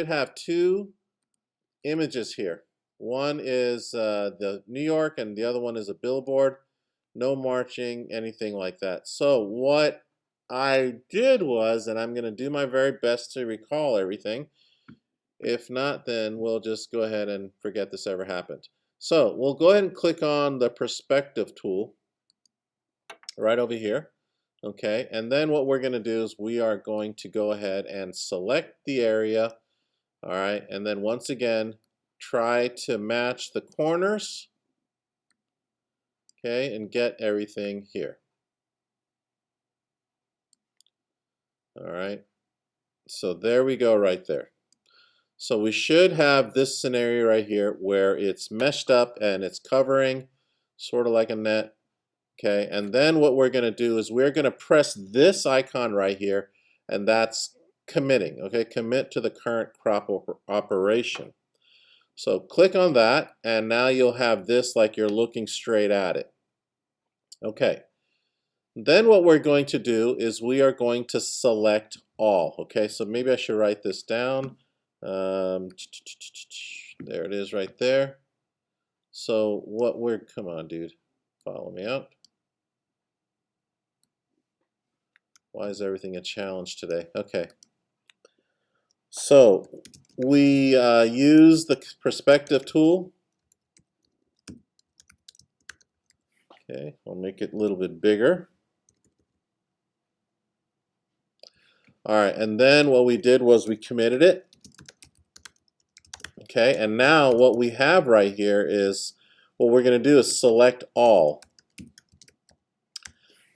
should have two images here. One is the New York and the other one is a billboard. No marching, anything like that. So what I did was, and I'm going to do my very best to recall everything. If not, then we'll just go ahead and forget this ever happened. So we'll go ahead and click on the perspective tool right over here. Okay, and then what we're going to do is we are going to go ahead and select the area. All right, and then once again, try to match the corners. Okay, and get everything here. All right, so there we go right there. So we should have this scenario right here where it's meshed up and it's covering sort of like a net. Okay, and then what we're going to do is we're going to press this icon right here, and that's committing. Okay, commit to the current crop operation. So click on that, and now you'll have this like you're looking straight at it. Okay, then what we're going to do is we are going to select all. Okay, so maybe I should write this down. There it is right there. So what we're, come on dude, follow me out. Why is everything a challenge today? Okay. So we use the perspective tool. Okay, I'll make it a little bit bigger. All right, and then what we did was we committed it. Okay, and now what we have right here is what we're going to do is select all.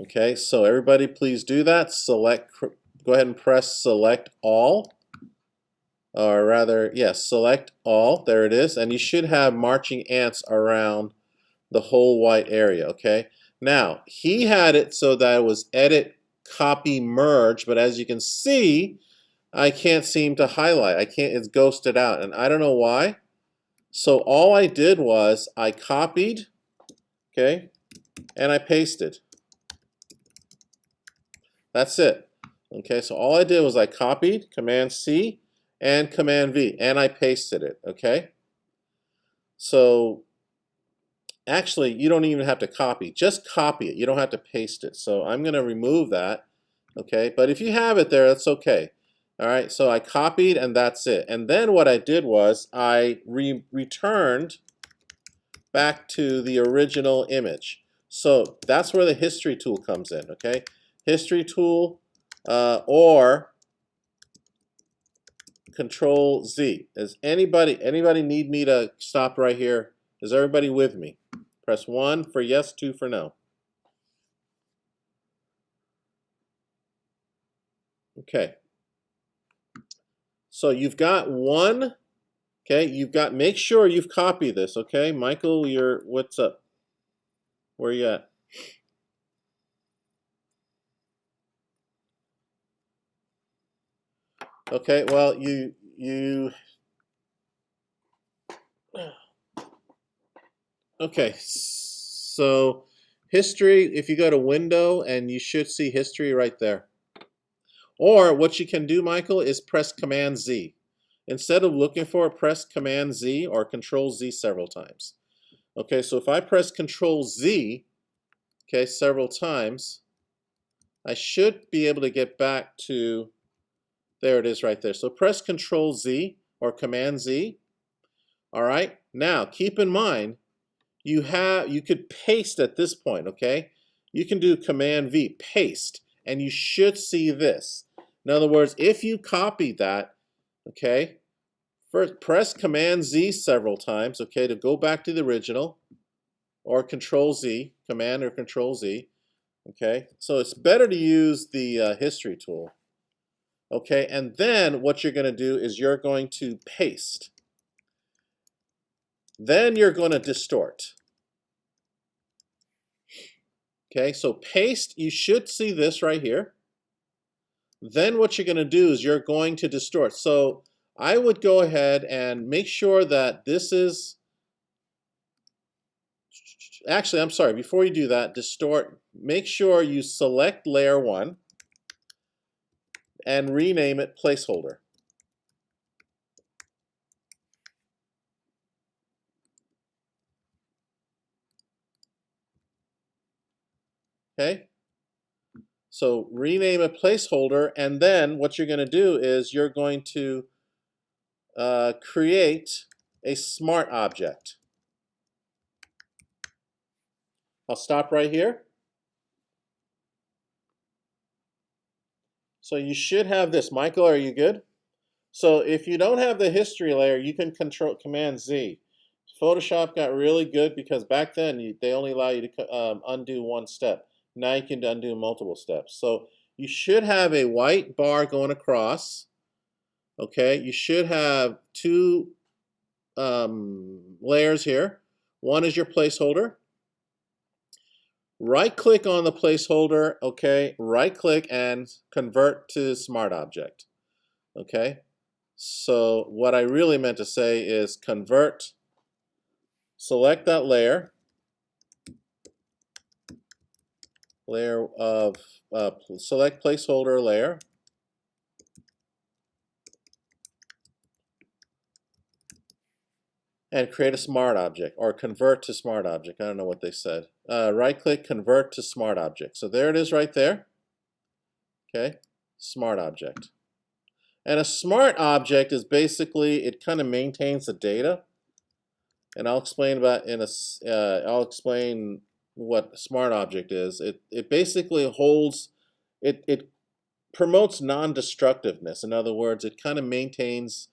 Okay, so everybody please do that. Select, go ahead and press select all. Or rather, yes, select all. There it is. And you should have marching ants around the whole white area, okay? Now, he had it so that it was edit, copy, merge, but as you can see, I can't seem to highlight. I can't, it's ghosted out, and I don't know why. So all I did was I copied, okay, and I pasted. That's it. Okay, so all I did was I copied, Command C and Command V, and I pasted it, okay? So actually, you don't even have to copy. Just copy it. You don't have to paste it. So I'm going to remove that, okay? But if you have it there, that's okay. All right, so I copied and that's it. And then what I did was I returned back to the original image. So that's where the history tool comes in, okay? History tool or Control Z. Does anybody need me to stop right here? Is everybody with me? Press 1 for yes, 2 for no. Okay. So you've got one, okay? You've got, make sure you've copied this, okay? Michael, what's up? Where you at? Okay, well, okay, so history, if you go to window, and you should see history right there. Or what you can do, Michael, is press Command Z. Instead of looking for it, press Command Z or Control Z several times. Okay, so if I press Control Z, okay, several times, I should be able to get back to, there it is right there. So press Control Z or Command Z. All right, now keep in mind, you could paste at this point, okay? You can do Command V, paste, and you should see this. In other words, if you copied that, okay, first press Command Z several times, okay, to go back to the original, or Control Z, Command or Control Z, okay? So it's better to use the history tool, okay? And then what you're going to do is you're going to paste. Then you're going to distort. Okay, so paste, you should see this right here. Then what you're going to do is you're going to distort. So I would go ahead and make sure that this is, actually, I'm sorry, before you do that, distort, make sure you select layer 1 and rename it placeholder. Okay? So rename a placeholder, and then what you're going to do is you're going to create a smart object. I'll stop right here. So you should have this. Michael, are you good? So if you don't have the history layer, you can control Command Z. Photoshop got really good because back then they only allow you to undo one step. Now you can undo multiple steps. So you should have a white bar going across. Okay, you should have two layers here. One is your placeholder. Right click on the placeholder, okay, right click and convert to smart object. Okay, so what I really meant to say is convert, select that layer of, select placeholder layer, and create a smart object, or convert to smart object. I don't know what they said. Right click, convert to smart object. So there it is right there. Okay, smart object. And a smart object is basically, it kind of maintains the data. And I'll explain I'll explain what a smart object is. It basically holds, it promotes non-destructiveness. In other words, it kind of maintains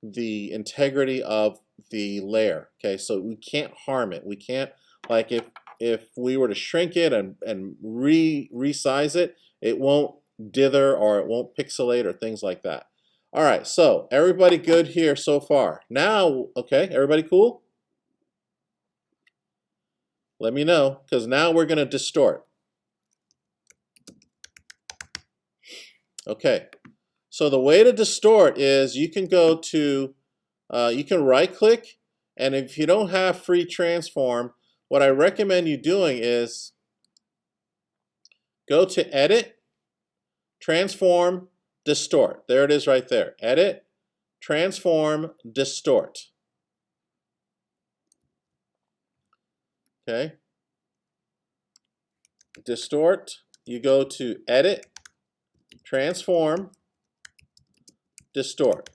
the integrity of the layer. Okay, so we can't harm it. We can't, like, if we were to shrink it and resize it, it won't dither or it won't pixelate or things like that. All right, so everybody good here so far? Now, okay, everybody cool? Let me know, because now we're going to distort. Okay, so the way to distort is you can go to, you can right click, and if you don't have free transform, what I recommend you doing is go to edit, transform, distort. There it is right there. Edit, transform, distort. Okay. Distort, you go to edit, transform, distort.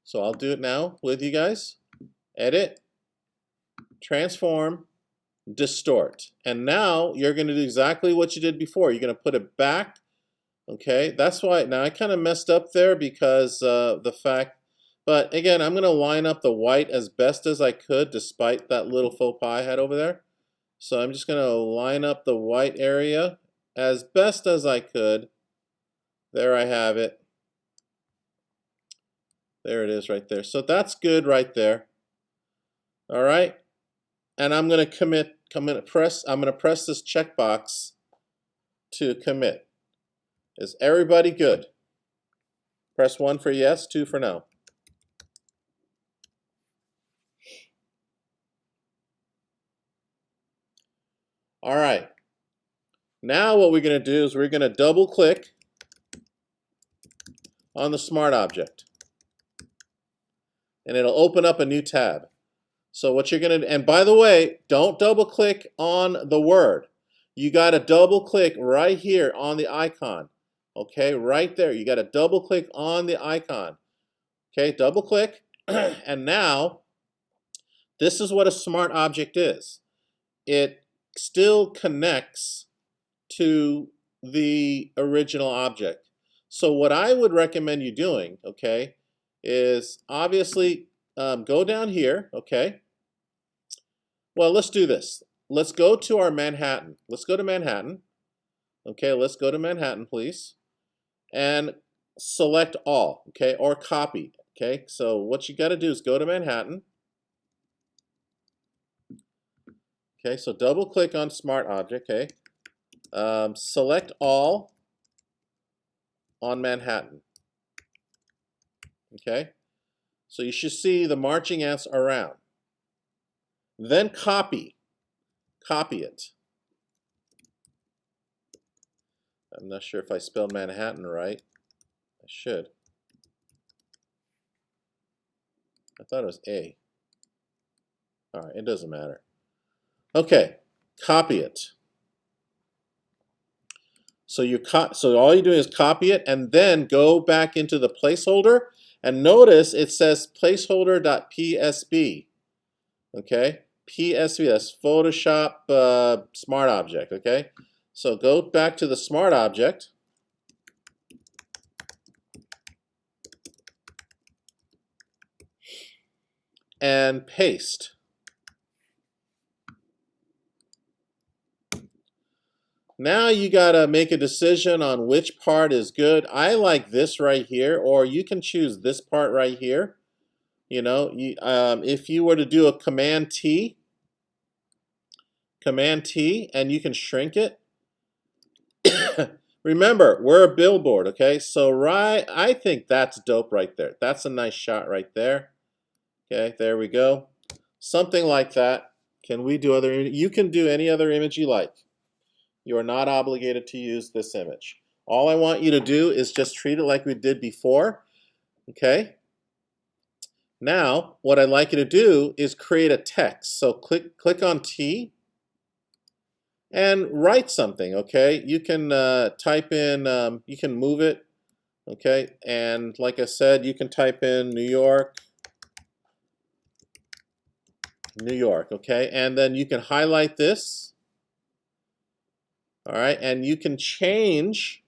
So I'll do it now with you guys. Edit, transform, distort. And now you're going to do exactly what you did before. You're going to put it back. Okay, that's why now I kind of messed up there because the fact, but again, I'm going to line up the white as best as I could despite that little faux pas I had over there. So I'm just going to line up the white area as best as I could. There I have it. There it is right there. So that's good right there. All right. And I'm going to I'm going to press this checkbox to commit. Is everybody good? Press 1 for yes, 2 for no. All right. Now what we're going to do is we're going to double click on the smart object. And it'll open up a new tab. So what you're going to, and by the way, don't double click on the word. You got to double click right here on the icon. Okay, right there. You got to double click on the icon. Okay, double click. And now, this is what a smart object is. It still connects to the original object. So what I would recommend you doing, okay, is obviously go down here, okay. Well, let's do this. Let's go to our Manhattan. Let's go to Manhattan. Okay, let's go to Manhattan, please. And select all, okay, or copy. Okay, so what you got to do is go to Manhattan. Okay, so double click on Smart Object, okay. Select all on Manhattan. Okay, so you should see the marching ants around. Then copy it. I'm not sure if I spelled Manhattan right. I should. I thought it was A. All right, it doesn't matter. Okay, copy it. So so all you do is copy it and then go back into the placeholder and notice it says placeholder.psb. Okay, PSB, that's Photoshop Smart Object. Okay, so go back to the Smart Object and paste. Now you gotta make a decision on which part is good. I like this right here, or you can choose this part right here. You know, if you were to do a Command T, and you can shrink it. Remember, we're a billboard, okay? So I think that's dope right there. That's a nice shot right there. Okay, there we go. Something like that. Can we do other? You can do any other image you like. You are not obligated to use this image. All I want you to do is just treat it like we did before. Okay? Now, what I'd like you to do is create a text. So click on T and write something, okay? You can type in, you can move it, okay? And like I said, you can type in New York, okay? And then you can highlight this. All right, and you can change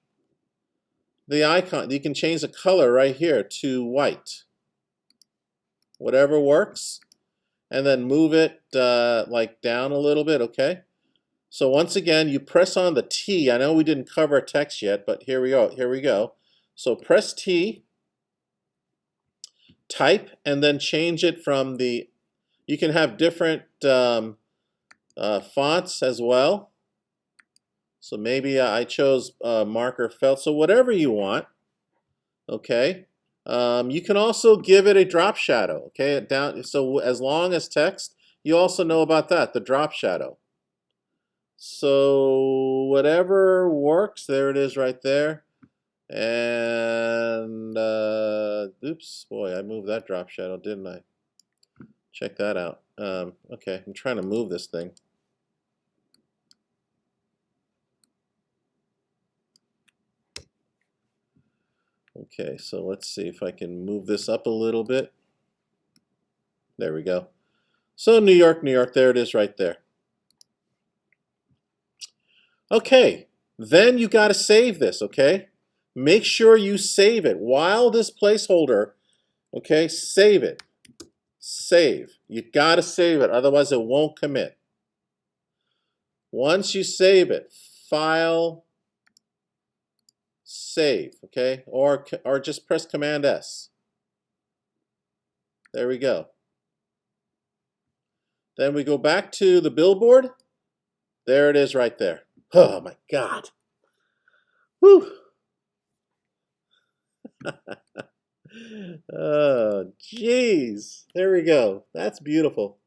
the icon. You can change the color right here to white. Whatever works. And then move it like down a little bit, okay? So once again, you press on the T. I know we didn't cover text yet, but here we go. Here we go. So press T, type, and then change it from the. You can have different fonts as well. So maybe I chose marker felt. So whatever you want, okay. You can also give it a drop shadow, okay. Down. So as long as text, you also know about that, the drop shadow. So whatever works, there it is right there. And oops, boy, I moved that drop shadow, didn't I? Check that out. Okay, I'm trying to move this thing. Okay, so let's see if I can move this up a little bit. There we go. So New York, there it is right there. Okay, then you got to save this, okay? Make sure you save it while this placeholder, okay? Save it. Save. You got to save it, otherwise it won't commit. Once you save it, File, Save, okay? Or just press Command S. There we go. Then we go back to the billboard. There it is right there. Oh my God. Whew. Oh, jeez. There we go. That's beautiful.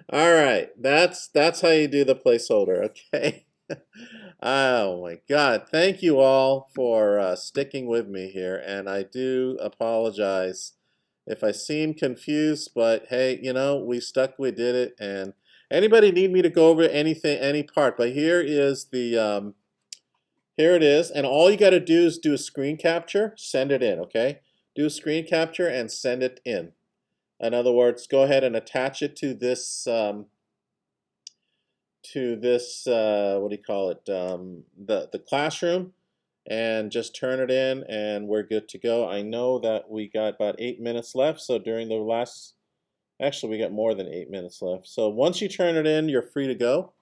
All right. That's how you do the placeholder, okay? Oh my God. Thank you all for sticking with me here, and I do apologize if I seem confused, but hey, you know, we did it, and anybody need me to go over anything, any part, but here is the here it is, and all you got to do is do a screen capture, send it in, okay? Do a screen capture and send it in. In other words, go ahead and attach it to this what do you call it, the classroom, and just turn it in, and we're good to go. I know that we got about 8 minutes left, so during the last, actually we got more than 8 minutes left. So once you turn it in, you're free to go,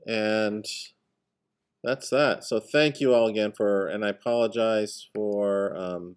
and that's that. So thank you all again and I apologize for